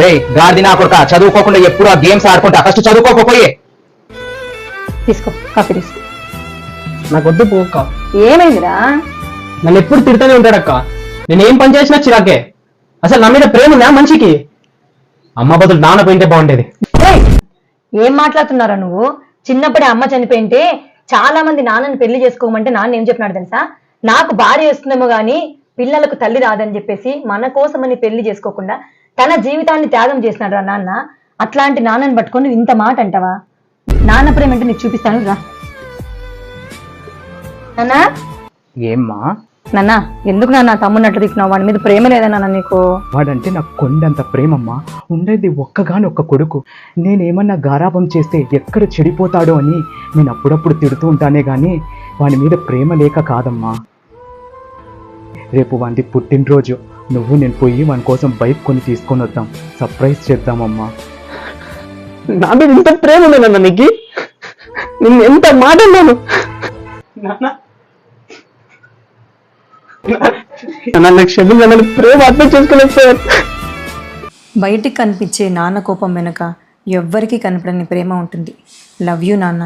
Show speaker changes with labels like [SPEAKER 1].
[SPEAKER 1] రే గాడిది నా కొడుక చదువుకోకుండా ఎప్పుడు ఆ గేమ్స్ ఆడుకుంటా ఫస్ట్ చదువుకోకపోయే.
[SPEAKER 2] తీసుకో కాఫీ తీసుకో.
[SPEAKER 3] నాకు వద్దు పోక్క.
[SPEAKER 2] ఏమైందిరా?
[SPEAKER 3] నన్ను ఎప్పుడు తిడుతూనే ఉంటాడక్క. నేను ఏం పని చేసినా చిరాకే. అసలు నా మీద ప్రేమ ఉందా మనిషికి? అమ్మ బదులు నాన్న పోయింటే బాగుండేది.
[SPEAKER 2] ఏయ్! ఏం మాట్లాడుతున్నారా నువ్వు? చిన్నప్పుడే అమ్మ చనిపోయింటే చాలా మంది నాన్నని పెళ్లి చేసుకోమంటే నాన్న ఏం చెప్పినాడు తెలుసా? నాకు భార్య వస్తుందేమో గాని పిల్లలకు తల్లి రాదని చెప్పేసి మన కోసమని పెళ్లి చేసుకోకుండా తన జీవితాన్ని త్యాగం చేసినాడు రా నాన్న. అట్లాంటి నాన్నని పట్టుకొని నువ్వు ఇంత మాట అంటావా? నాన్న ప్రేమ అంటే నీకు చూపిస్తాను రా. నాన్నా
[SPEAKER 1] ఏమ్మా?
[SPEAKER 2] నాన్న ఎందుకు నాన్న తమ్మున్నట్లు తిట్టినావు? వాడి మీద ప్రేమ లేదా నాన్న నీకు?
[SPEAKER 1] వాడంటే నాకు కొండంత ప్రేమమ్మా. ఉండేది ఒక్కగానొక్క కొడుకు. నేనేమన్నా గారాబం చేస్తే ఎక్కడ చెడిపోతాడో అని నేను అప్పుడప్పుడు తిడుతూ ఉంటానే గాని వాడి మీద ప్రేమ లేక కాదమ్మా. రేపు వాడి పుట్టినరోజు, నువ్వు నేను పోయి వాని కోసం బైక్ కొని తీసుకొని వద్దాం, సర్ప్రైజ్ చేద్దామమ్మా.
[SPEAKER 3] నా మీద ఇంత ప్రేమ ఉందన్న నీకు? నిన్ను ఎంత మాట అన్నాను. నన్ను క్షమించు, నన్ను ప్రేమ అర్థం చేసుకోలేదు.
[SPEAKER 2] బయటికి కనిపించే నాన్న కోపం వెనుక ఎవ్వరికీ కనపడని ప్రేమ ఉంటుంది. లవ్ యూ నాన్న.